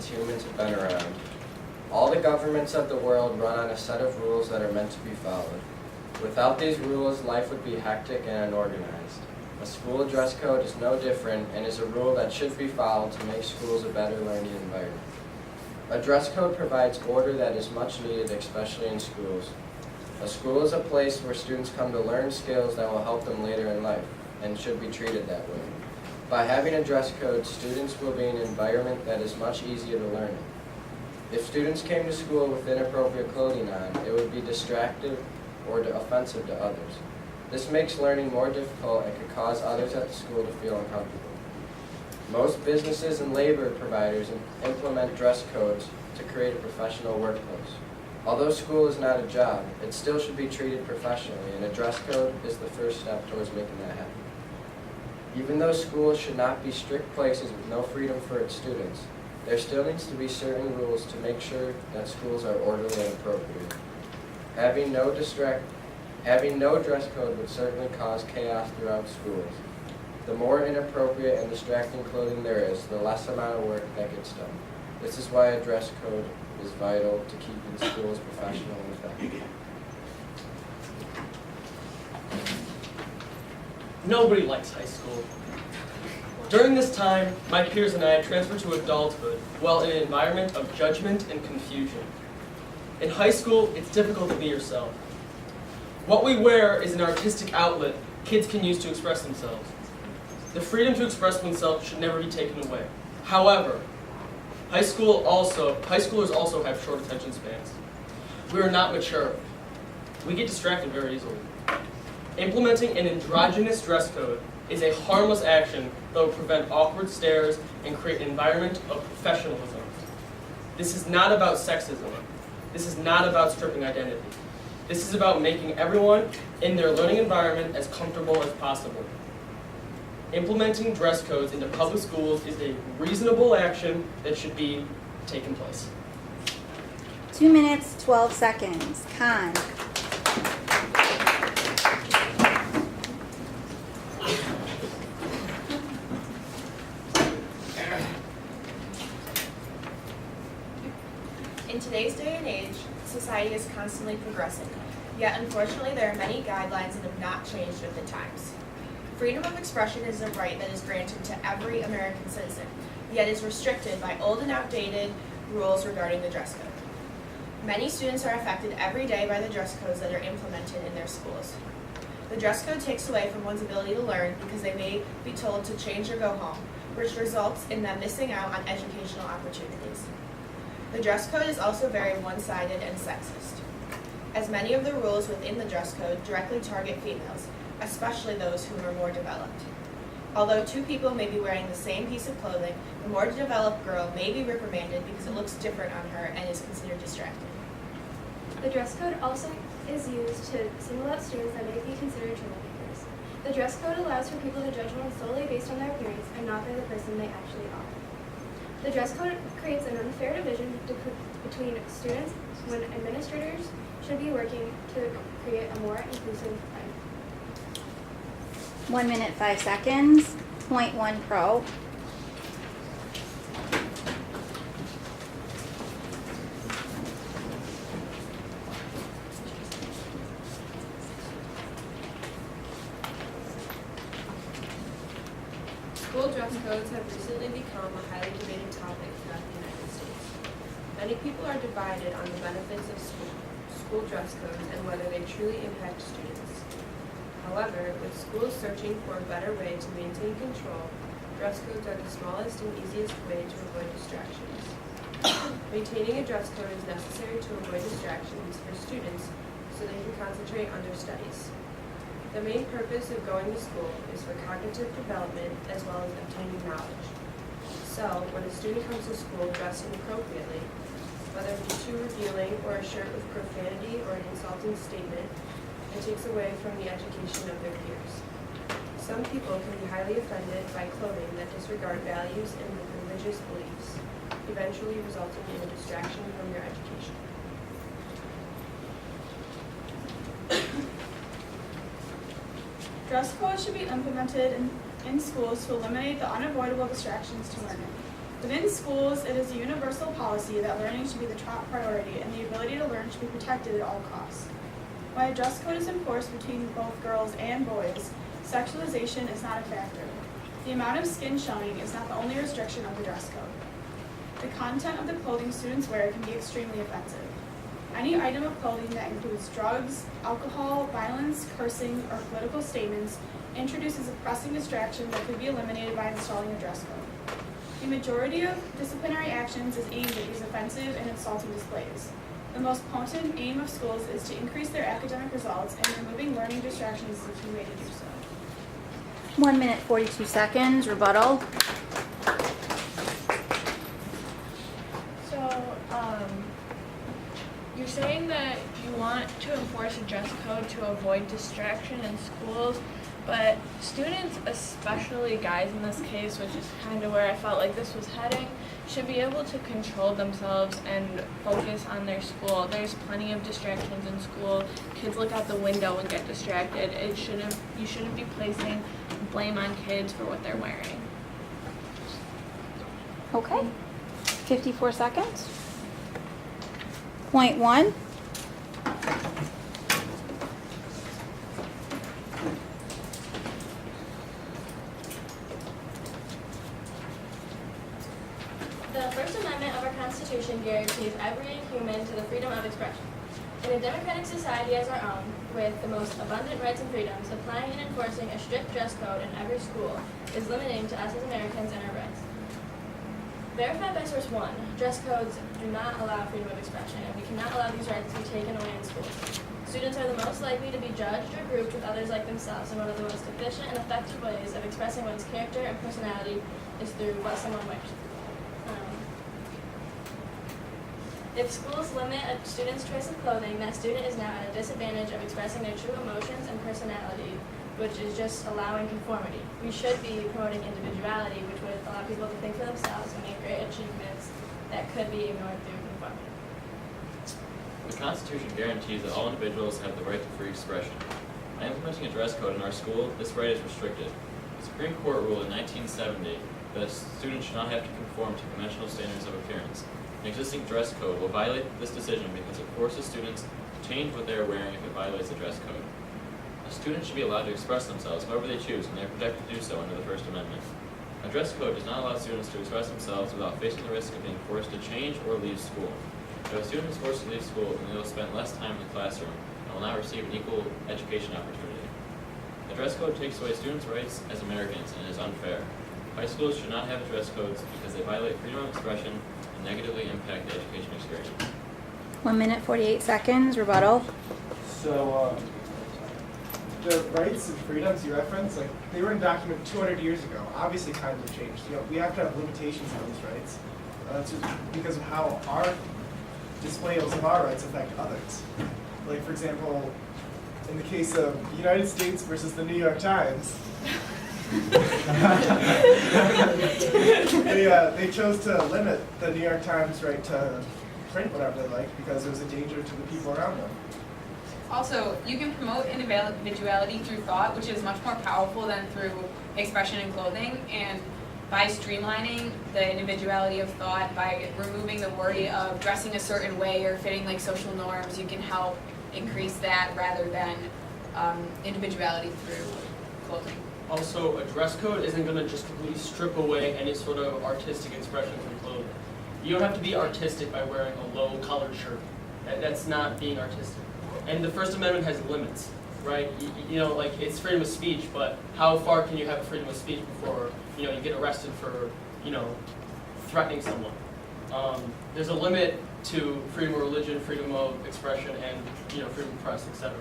humans have been around. All the governments of the world run on a set of rules that are meant to be followed. Without these rules, life would be hectic and unorganized. A school dress code is no different and is a rule that should be followed to make schools a better learning environment. A dress code provides order that is much needed, especially in schools. A school is a place where students come to learn skills that will help them later in life and should be treated that way. By having a dress code, students will be in an environment that is much easier to learn in. If students came to school with inappropriate clothing on, it would be distractive or offensive to others. This makes learning more difficult and could cause others at the school to feel uncomfortable. Most businesses and labor providers implement dress codes to create a professional workplace. Although school is not a job, it still should be treated professionally, and a dress code is the first step towards making that happen. Even though schools should not be strict places with no freedom for its students, there still needs to be certain rules to make sure that schools are orderly and appropriate. Having no dress code would certainly cause chaos throughout schools. The more inappropriate and distracting clothing there is, the less amount of work that gets done. This is why a dress code is vital to keeping schools professional and effective. Nobody likes high school. During this time, my peers and I transferred to adulthood while in an environment of judgment and confusion. In high school, it's difficult to be yourself. What we wear is an artistic outlet kids can use to express themselves. The freedom to express oneself should never be taken away. However, high schoolers also have short attention spans. We are not mature. We get distracted very easily. Implementing an androgynous dress code is a harmless action that will prevent awkward stares and create an environment of professionalism. This is not about sexism. This is not about stripping identity. This is about making everyone in their learning environment as comfortable as possible. Implementing dress codes into public schools is a reasonable action that should be taking place. 2 minutes, 12 seconds. Khan. In today's day and age, society is constantly progressing, yet unfortunately there are many guidelines that have not changed with the times. Freedom of expression is a right that is granted to every American citizen, yet is restricted by old and outdated rules regarding the dress code. Many students are affected every day by the dress codes that are implemented in their schools. The dress code takes away from one's ability to learn because they may be told to change or go home, which results in them missing out on educational opportunities. The dress code is also very one-sided and sexist, as many of the rules within the dress code directly target females, especially those who are more developed. Although two people may be wearing the same piece of clothing, the more developed girl may be reprimanded because it looks different on her and is considered distracting. The dress code also is used to single out students that may be considered troublemakers. The dress code allows for people to judge one solely based on their appearance and not by the person they actually are. The dress code creates an unfair division between students when administrators should be working to create a more inclusive environment. 1 minute, 5 seconds. Point 1 pro. School dress codes have recently become a highly debated topic throughout the United States. Many people are divided on the benefits of school dress codes and whether they truly impact students. However, with schools searching for a better way to maintain control, dress codes are the smallest and easiest way to avoid distractions. Maintaining a dress code is necessary to avoid distractions for students so they can concentrate on their studies. The main purpose of going to school is for cognitive development as well as obtaining knowledge. So, when a student comes to school dressed inappropriately, whether it be too revealing or a shirt with profanity or an insulting statement, it takes away from the education of their peers. Some people can be highly offended by clothing that disregard values and religious beliefs, eventually resulting in a distraction from their education. Dress codes should be implemented in schools to eliminate the unavoidable distractions to learning. Within schools, it is a universal policy that learning should be the top priority and the ability to learn should be protected at all costs. While a dress code is enforced between both girls and boys, sexualization is not a factor. The amount of skin showing is not the only restriction of the dress code. The content of the clothing students wear can be extremely offensive. Any item of clothing that includes drugs, alcohol, violence, cursing, or political statements introduces a pressing distraction that could be eliminated by installing a dress code. The majority of disciplinary actions is aimed at these offensive and insulting displays. The most potent aim of schools is to increase their academic results, and removing learning distractions is a key way to do so. 1 minute, 42 seconds. Rebuttal. So, you're saying that you want to enforce a dress code to avoid distraction in schools, but students, especially guys in this case, which is kind of where I felt like this was heading, should be able to control themselves and focus on their school. There's plenty of distractions in school. Kids look out the window and get distracted. You shouldn't be placing blame on kids for what they're wearing. Okay. 54 seconds. Point 1. The First Amendment of our Constitution guarantees every human to the freedom of expression. In a democratic society as our own, with the most abundant rights and freedoms, applying and enforcing a strict dress code in every school is limiting to us as Americans and our rights. Verified by Source 1, dress codes do not allow freedom of expression, and we cannot allow these rights to be taken away in schools. Students are the most likely to be judged or grouped with others like themselves, and one of the most efficient and effective ways of expressing one's character and personality is through what someone wears. If schools limit a student's choice of clothing, that student is now at a disadvantage of expressing their true emotions and personality, which is just allowing conformity. We should be promoting individuality, which would allow people to think for themselves and make great achievements that could be ignored through conformity. The Constitution guarantees that all individuals have the right to free expression. By implementing a dress code in our school, this right is restricted. The Supreme Court ruled in 1970 that students should not have to conform to conventional standards of appearance. An existing dress code will violate this decision because it forces students to change what they are wearing if it violates the dress code. A student should be allowed to express themselves however they choose, and they are protected to do so under the First Amendment. A dress code does not allow students to express themselves without facing the risk of being forced to change or leave school. If a student is forced to leave school, then they will spend less time in the classroom and will not receive an equal education opportunity. The dress code takes away students' rights as Americans and is unfair. High schools should not have dress codes because they violate freedom of expression and negatively impact the education experience. 1 minute, 48 seconds. Rebuttal. So, the rights and freedoms you reference, like, they were in document 200 years ago. Obviously, times have changed. We have to have limitations on these rights. That's just because of how our displays of our rights affect others. Like, for example, in the case of the United States versus the New York Times, they chose to limit the New York Times' right to print whatever they like because it was a danger to the people around them. Also, you can promote individuality through thought, which is much more powerful than through expression and clothing. And by streamlining the individuality of thought, by removing the worry of dressing a certain way or fitting like social norms, you can help increase that rather than individuality through clothing. Also, a dress code isn't going to just completely strip away any sort of artistic expression from clothing. You don't have to be artistic by wearing a low-collared shirt. That's not being artistic. And the First Amendment has limits, right? You know, like, it's freedom of speech, but how far can you have freedom of speech before, you get arrested for, threatening someone? There's a limit to freedom of religion, freedom of expression, and, freedom of press, etc.